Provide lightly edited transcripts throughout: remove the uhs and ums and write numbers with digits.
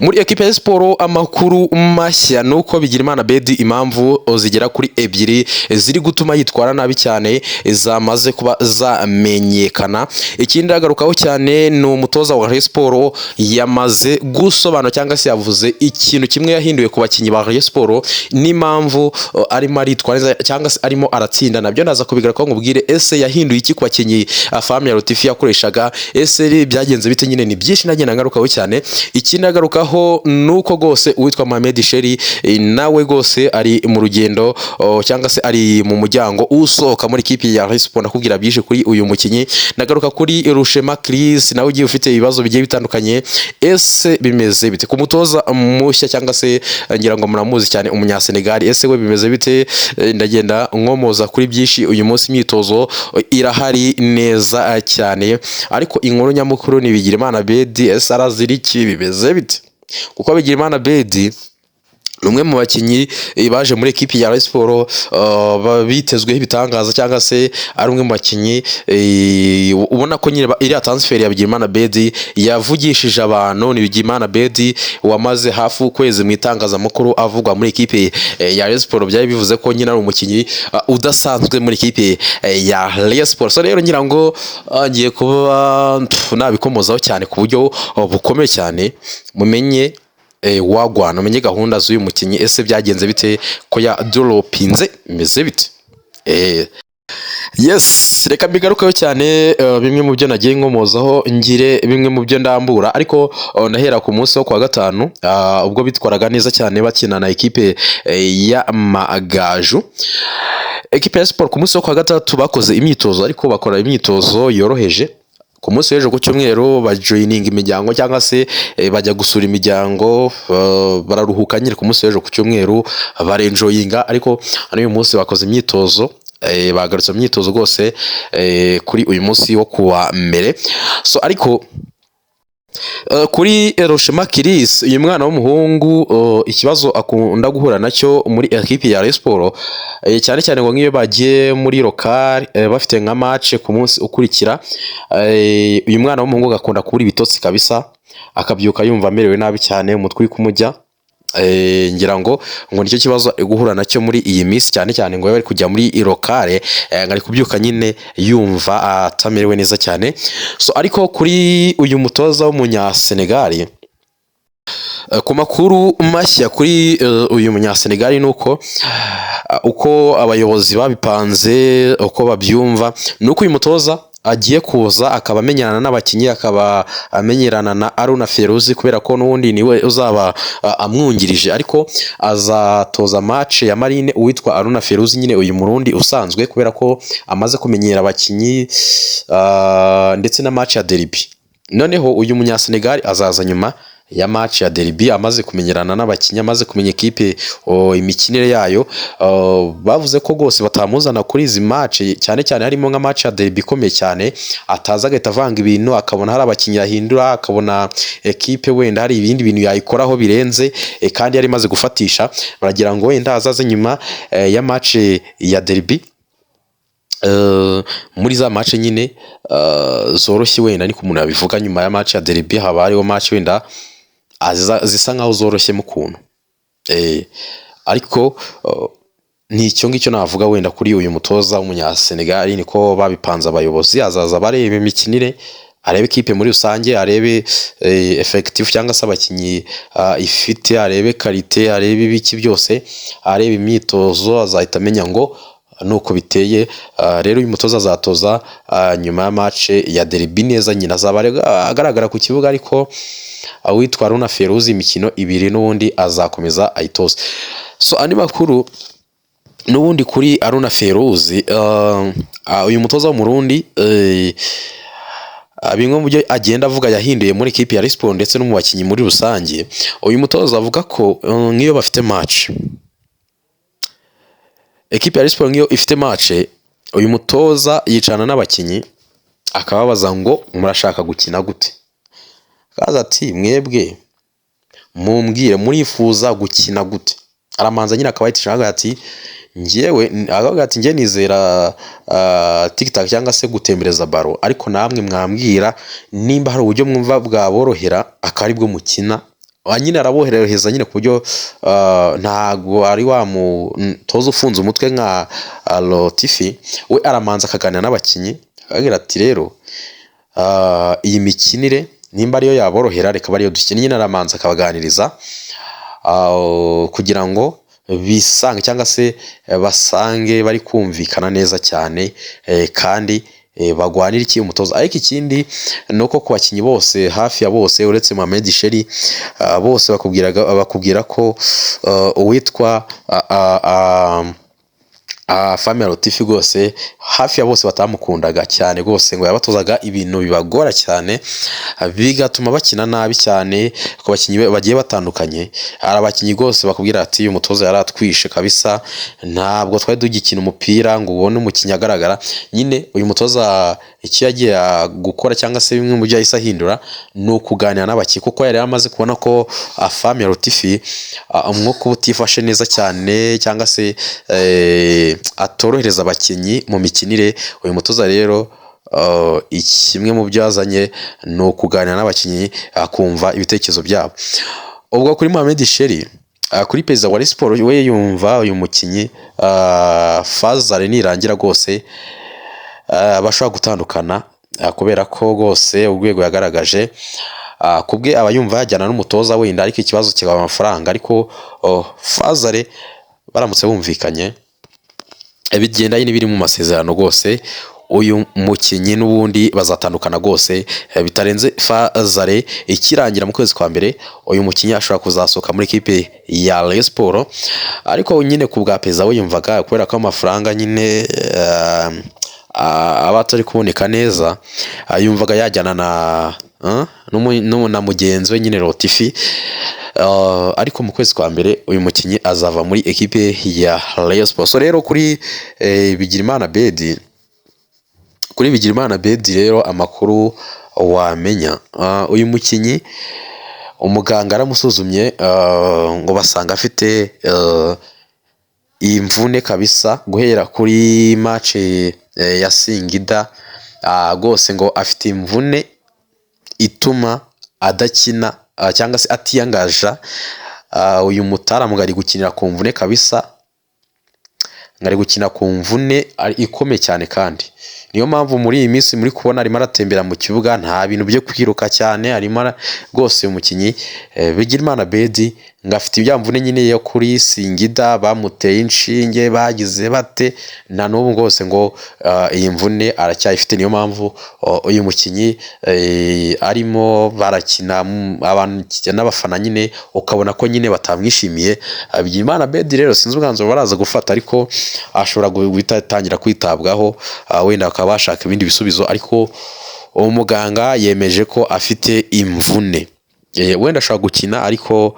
muri equipe ya Sport amakuru mashya nuko Bigirimana Bedi impamvu zigera kuri ebyiri ziri gutuma yitwara nabi cyane zamaze kuba zamenyekana. Ikindi agarukaho cyane ni umutoza wa Rayon Sport yamaze gusobanura cyangwa se yavuze ikintu kimwe yahinduye ku bakinyi ba Rayon Sport n'impamvu arimo aritwara cyangwa se arimo aratsinda. Nabyo ndaza kubigarukaho ngubwire ese yahinduye iki ku bakinyi Fami ya Latifi yakoreshaga, ese byagenze bite nyine ni byinshi nagenda ngarukaho cyane. Ikindi agarukaho nuko gose uwitwa Mohamed Sheri nawe gose ari mu rugendo cyangwa se ari mu mujyango usohoka muri equipe ya Rayon Sport. Nakubwira byinshi kuri uyu mukinyi. Nagaruka kuri Rushema Chris nawe ugiye ufite ibibazo bigiye bitandukanye, ese bimeze bite ku mutoza mushya cyangwa se ngira ngo muramuzi cyane umunya Senegal, ese we bimeze bite? Ndagenda nkomoza kuri byinshi uyu munsi. Imyitozo irahari neza cyane, ariko inkuru nyamukuru ni Bigirimana Bedi ese araziriki bimeze bite? Kuko Bigirimana Bedi numwe mu bakinyi baje muri equipe ya Rayon Sport bitezweho ibitangaza cyangwa se ari umwe mu bakinyi ubona ko nyine iri transfer ya Bigirimana Bedi yavugishije abantu. Ni Bigirimana Bedi wamaze hafu kwezi mu itangazamakuru avugwa muri equipe ya Rayon Sport, byari bivuze ko nyine ari umukinyi udasanzwe muri equipe ya Rayon Sport. So rero ngira ngo ngiye kuba nabikomozaho cyane ku buryo bukomeye cyane, mumenye wagwana umenye gahunda z'uyu mukinyi ese byagenze bite ko ya dropinze meze bite. Yes, reka bigarukaho cyane bimwe mu byo nagiye nkomozaho ngire bimwe mu byo ndambura, ariko ndahera ku munsi wo kwa gatanu ubwo bitwaraga neza cyane bakina na equipe ya Magaju. Equipe ya Sport ku munsi wo kwa gatatu bakoze imyitozo, ariko bakora imyitozo yoroheje. Ku munsi w'ejo ku cyumweru bajoining imiryango cyangwa se bajya gusura imiryango, bararuhuka nyine ku munsi w'ejo ku cyumweru barenjoyinga, ariko uyu munsi bakoze imyitozo bagarutse imyitozo rwose kuri uyu munsi wo kuwa mbere. So ariko kuri Rushema Chris uyu mwana w'umuhungu ikibazo akunda guhura nacyo muri equipe ya Rayon Sport cyane cyane ngo nk'iyo bagiye muri local bafite nka match ku munsi ukurikira, uyu mwana w'umuhungu agakunda kubura ibitotsi kabisa, akabyuka yumva amerewe nabi cyane, umutwe kumujya. Ngira ngo nicyo kibazo guhura nacyo muri iyi minsi, cyane cyane ngo bari kujya muri local ngari kubyuka nyine yumva atamerewe neza cyane. So ariko kuri uyu mutoza w'umunya Senegal, ku makuru mashya kuri uyu munya Senegal nuko uko abayobozi babipanze uko babyumva nuko uyu mutoza agiye kuza akaba amenyerana n'abakinyi, akaba amenyerana na Aruna Feruzi kubera ko n'ubundi niwe uzaba amwungirije, ariko azatoza match ya Marine uwitwa Aruna Feruzi nyine uyu Murundi usanzwe, kubera ko amaze kumenyera abakinyi ndetse na match ya derby. Noneho uyu munya Senegal azaza nyuma ya match ya derby amaze kumenyerana n'abakinnyi, amaze kumenya equipe imikinire yayo. Bavuze ko gose batamuzana kuri izi match cyane cyane harimo nka match ya derby ikomeye cyane, ataza agahita avanga ibintu, akabona hari abakinnyi yahindura, akabona equipe wenda hari ibindi bintu yayikoraho birenze kandi yari maze gufatisha. Baragira ngo wenda azaze nyuma ya match ya derby, muri za match nyine zoroshye wenda niko umuntu yabivuga. Nyuma ya match ya derby haba hariho match wenda zisa nkaho zoroshye mu kuntu, ariko nicyo ngicyo navuga wenda kuri uyu mutoza w'umunya Senegal. Niko babipanze abayobozi, azaza barebe imikinire, arebe equipe muri rusange, arebe effective cyangwa se abakinyi ifite, arebe qualité, arebe ibiki byose, arebe imyitozo, azahita amenya ngo nuko biteye. Rero uyu mutoza azatoza nyuma ya match ya derby neza nyina, azaba agaragara ku kibuga, ariko awitwa Aruna Feruzi imikino ibiri n'ubundi azakomeza ayitoza. So andi makuru n'ubundi kuri Aruna Feruzi, uyu mutoza w'umurundi bimwe mu byo agenda avuga yahinduye muri equipe ya Rayon Sport ndetse no mu bakinyi muri rusange. Uyu mutoza avuga ko nk'iyo bafite match, equipe ya Rayon Sport nk'iyo ifite match, uyu mutoza yicana n'abakinyi akababaza ngo murashaka gukina gute. Kaza ati mwebwe mumbwire murifuza gukina gute. Aramanza nyine akabayitisha ati ngewe agavuga ati nge nizera TikTok cyangwa se gutembereza baro, ariko namwe mwambwira nimba hari uburyo mwumva bwaborohera akari bwo mukina nyine arabohereza nyine ku buryo ntago ari wa mutoza ufunze umutwe nka Lotifi. We aramanza akaganira n'abakinnyi akagira ati rero iyi mikinire nimba ariyo yaborohera reka bariyo dukina. Nyine aramanza akabaganiriza kugira ngo bisange cyangwa se basange bari kumvikana neza cyane kandi bagwanira iki umutoza. Ariko ikindi nuko ku bakinnyi bose hafi ya bose uretse Mohamed Sheri bose bakubwira ko uwitwa Family Lotifi rwose hafi ya bose batamukundaga cyane rwose, ngo yabatozaga ibintu bibagora cyane bigatuma bakina nabi cyane ku bakinnyi bagiye batandukanye. Hari abakinnyi rwose bakubwira ati uyu mutoza yaratwishe kabisa, ntabwo twari dugikina umupira ngo ubone umukinnyi agaragara. Nyine uyu mutoza icyo yagiye gukora cyangwa se bimwe mu byo yahise ahindura ni ukuganira n'abakinnyi, kuko yari amaze kubona ko Family Lotifi umwuka utifashe neza cyane cyangwa se atorohereza abakinnyi mu mikinire. Uyu mutoza rero kimwe mu byo yazanye ni ukuganira n'abakinnyi akumva ibitekerezo byabo. Ubwo kuri Mohamed Sheri kuri perezida wa Rayon Sports we yumva uyu mukinnyi Fazal nirangira rwose bashobora gutandukana kubera ko rwose urwego yagaragaje kubwe aba yumva yajyana n'umutoza wenda, ariko ikibazo kikaba amafaranga. Ariko Fazal baramutse bumvikanye bigenda nyine biri mu masezerano rwose, uyu mukinnyi n'ubundi bazatandukana rwose bitarenze Fazal ikirangira mu kwezi kwa mbere. Uyu mukinnyi ashobora kuzasohoka muri equipe ya Rayon Sports, ariko nyine ku bwa perezida we yumvaga kubera ko amafaranga nyine aba atari kuboneka neza, yumvaga yajyana na mugenzi we nyine Lotifi. Ariko mu kwezi kwa mbere uyu mukinnyi azava muri equipe ya Rayon Sports. So rero kuri Bigirimana Bedi rero amakuru wamenya, uyu mukinnyi umuganga aramusuzumye ngo basanga afite imvune kabisa guhera kuri match ya Singida rwose, ngo afite imvune ituma adakina cyangwa se atiyangaja. Uyu mutaramu ngari gukinira ku mvune kabisa, ngari gukina ku mvune ikomeye cyane, kandi niyo mpamvu muri iyi minsi muri kubona arimo aratembera mu kibuga, nta bintu byo kwiruka cyane, arimo rwose umukinnyi Bigirimana Bedi ngo afite ibyamvune nyine yo kuri Singida, bamuteye inshinge bagize bate, na n'ubu rwose ngo iyi mvune aracyayifite. Niyo mpamvu uyu mukinnyi arimo barakina abantu n'abafana nyine ukabona ko nyine batamwishimiye. Bigirimana Bedi rero sinzi ubwanzo baraza gufata, ariko ashobora guhita atangira kwitabwaho, wenda bakaba bashaka ibindi bisubizo. Ariko uwo muganga yemeje ko afite imvune, wenda ashobora gukina, ariko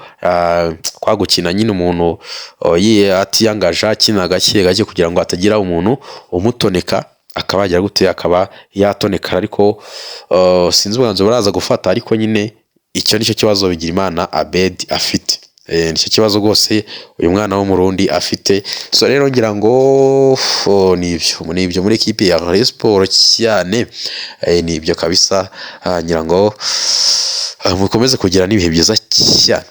kwa gukina nyine umuntu atiyangaje akina gake kugira ngo hatagira umuntu umutoneka akaba yagira gute akaba yatoneka. Ariko sinzi ubwanzo baraza gufata, ariko nyine icyo nicyo kibazo Bigirimana Bedi afite, nicyo kibazo rwose uyu mwana wo mu Burundi afite. So rero ngira ngo nibyo muri equipe ya Rayon Sports cyane, nibyo kabisa. Ngira ngo mukomeze kugira n'ibihe byiza cyane.